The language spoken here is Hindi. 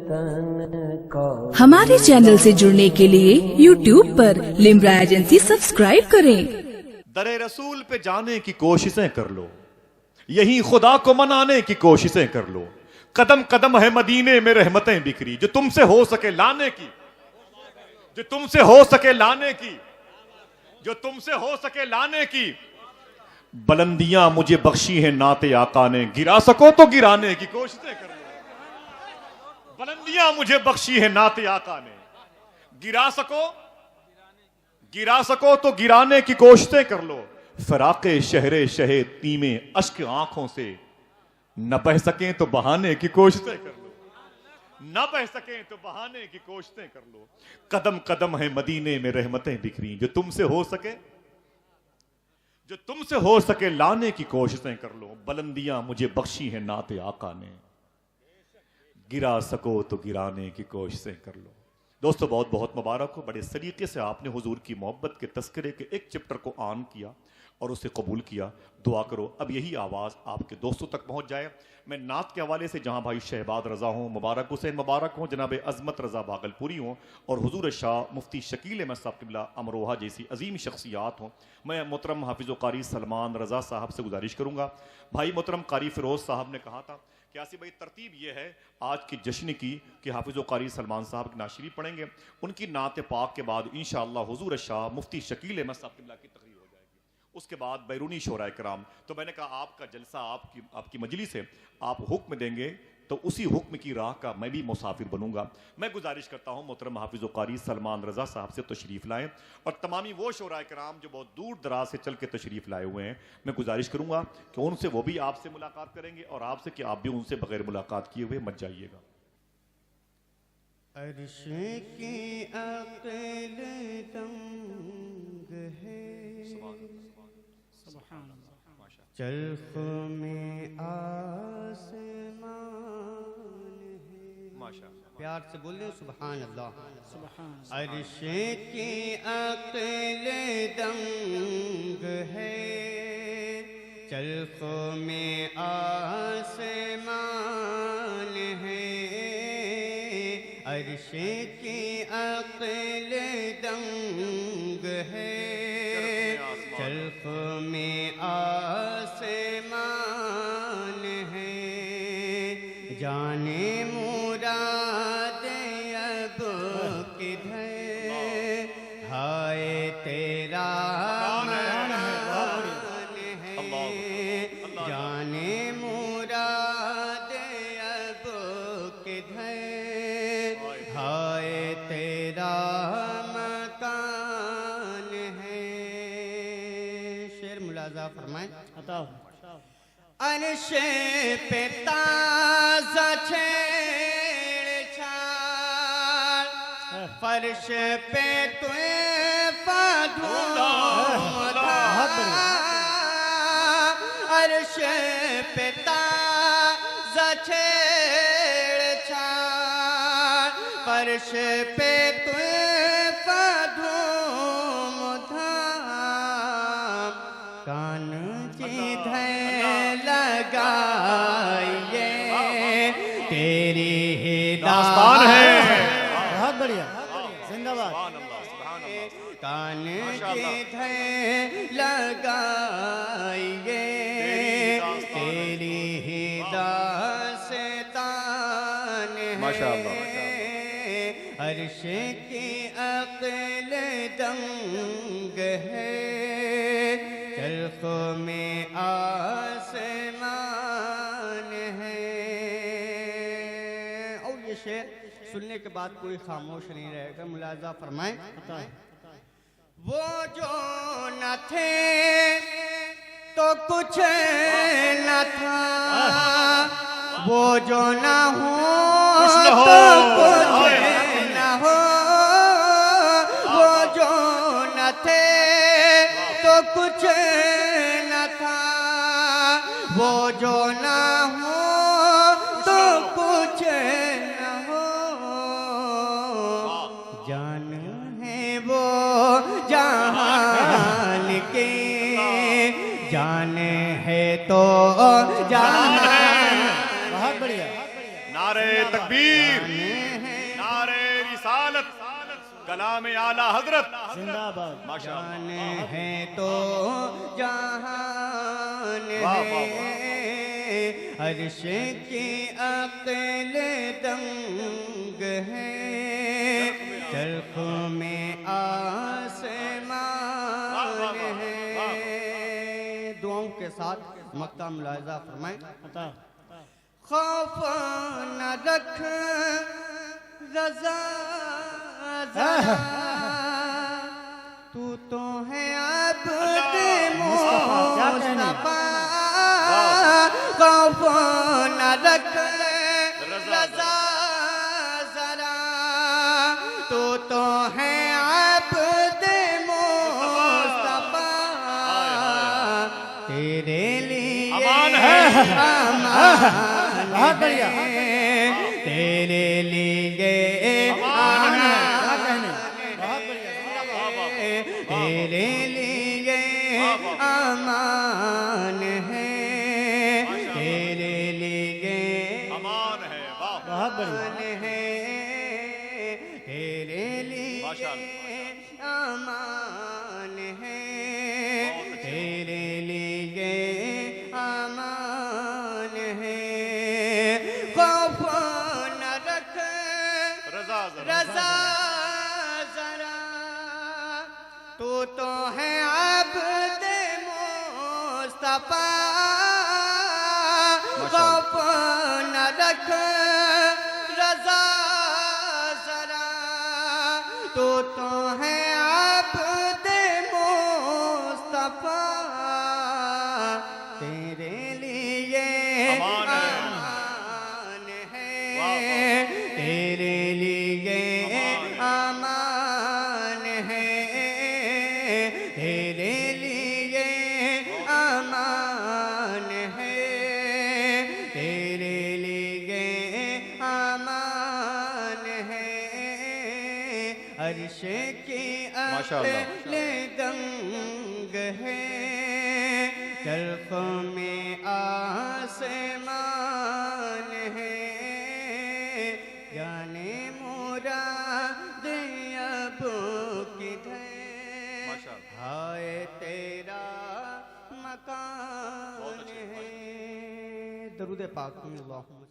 तन का। हमारे चैनल से जुड़ने के लिए YouTube पर लिम्रा एजेंसी सब्सक्राइब करें। दरे रसूल पे जाने की कोशिशें कर लो, यही खुदा को मनाने की कोशिशें कर लो। कदम कदम है मदीने में रहमतें बिखरी, जो तुमसे हो सके लाने की, जो तुमसे हो सके लाने की, जो तुमसे हो सके लाने की। बुलंदियां मुझे बख्शी है नाते आका ने, गिरा सको तो गिराने की कोशिशें कर लो। बुलंदियां मुझे बख्शी है नाते आका ने, गिरा सको तो गिराने की कोशिशें कर लो। फराके शहरे शहे तीमे अश्क आंखों से, न बह सकें तो बहाने की कोशिशें कर लो, न बह सकें तो बहाने की कोशिशें कर लो। कदम कदम है मदीने में रहमतें बिखरी, जो तुमसे हो सके लाने की कोशिशें कर लो। बुलंदियां मुझे बख्शी है नाते आका ने, गिरा सको तो गिराने की कोशिशें कर लो। दोस्तों बहुत बहुत मुबारक हो, बड़े सलीके से आपने हुजूर की मोहब्बत के तस्करे के एक चैप्टर को ऑन किया और उसे कबूल किया। दुआ करो अब यही आवाज़ आपके दोस्तों तक पहुंच जाए। मैं नात के हवाले से जहां भाई शहबाद रजा हों, मुबारक हुसैन मुबारक हों, जनाब अजमत रजा भागलपुरी हों और हुजूर शाह मुफ्ती शकील अहमद साहब किबला अमरोहा जैसी अजीम शख्सियात हों, मैं मोहतरम हाफिज़ कारी सलमान रजा साहब से गुजारिश करूँगा। भाई मोहतरम कारी फ़िरोज़ साहब ने कहा था कि आसिफ भाई तरतीब ये है आज की जश्न की कि हाफिज़ कारी सलमान साहब की नाशिरी पढ़ेंगे, उनकी नात पाक के बाद इंशाअल्लाह हुजूर शाह मुफ्ती शकील अहमद साहब किबला की तकरीर हो जाएगी, उसके बाद बैरूनी शोराए कराम। तो मैंने कहा आपका जलसा आपकी मजलिस है, आप हुक्म देंगे तो उसी हुक्म की राह का मैं भी मुसाफिर बनूंगा। मैं गुजारिश करता हूं मोहतरम हाफिज़ कारी सलमान रजा साहब से तशरीफ़ लाएं और तमामी वो शोराए कराम जो बहुत दूर दराज से चल के तशरीफ़ लाए हुए हैं, मैं गुजारिश करूंगा कि उनसे वो भी आपसे मुलाकात करेंगे और आपसे कि आप भी उनसे बगैर मुलाकात किए हुए मत जाइएगा। अर्श की अक़ल तंग है, चरख़ में आसमान है। माशाअल्लाह, प्यार से बोले सुभान अल्लाह। अर्श की अक़ल तंग है, चरख़ में आसमान है। अर्श की अक़ल तंग है, चरख़ में आसमान है। जाने मुराद अब किधर, हाय तेरा मान है। जाने मुराद अब किधर, हाय तेरा मकान है। शेर मुलाजा फरमाए। अर्श पे ताज़ा छेड़छाड़, फर्श पे तूफ़ान धूमधाम। अर्श पे ताज़ा छेड़छाड़, फर्श पे तूफ़ान धूमधाम। कान जिधर लगाइए तेरी हिदायत है। बहुत बढ़िया, जिंदाबाद। कान जिधर लगाइए तेरी हिदायत है। माशाअल्लाह। अर्श की अक़ल दंग है, चरख़ में आसमान है। और ये शेर सुनने के बाद कोई खामोश नहीं रहेगा, मुलाज़ा फरमाएं। वो जो न थे तो कुछ न था, वो जो न हो तो कुछ न हो। वो जो न थे तो कुछ न था, वो जो न हो तो कुछ न हो। जान है वो जहान के, जान है तो जहान। बहुत बढ़िया। नारे तकबीर, नारे रिसालत, कलाम आला हजरत जिंदाबाद। जान है तो जहान वाह, वाह, है, अर्श की अक्ल दंग है, चरख में आसमान है। दुआओं के साथ मक्ता मुलाहिजा फरमाएं। अता खौफ न रख रज़ा ज़रा, तू तो है अब्द मुस्तफा। खौफ न रख रज़ा ज़रा, तू तो है अब्द मुस्तफा। तेरे लिए अमान है। बहुत बढ़िया। तेरे लिए अमान है। क्या कहने, बहुत बढ़िया। तेरे लिए अमान है, तेरे लिए अमान है। वाह, बहुत बढ़िया। अमान है, तेरे लिए अमान है, तेरे लिए अमान है। खौफ न रख रजा जरा। रज़ा ज़रा, तू तो है अब्द मुस्तफा। खौफ न रख रज़ा ज़रा, तू तो है अब्द मुस्तफा। तेरे लिए अमान है। अमान है, वाह, तेरे लिए अमान है, तेरे लिए अमान है, तेरे लिए अमान है। अर्श की माशाअल्लाह। अक्ल दंग है, चरख में आसमान है, जाने मुराद अब किधर, माशाअल्लाह। हाय तेरा बहुत मकान अच्छे, है। दरूद पाक में अल्लाहुम्मा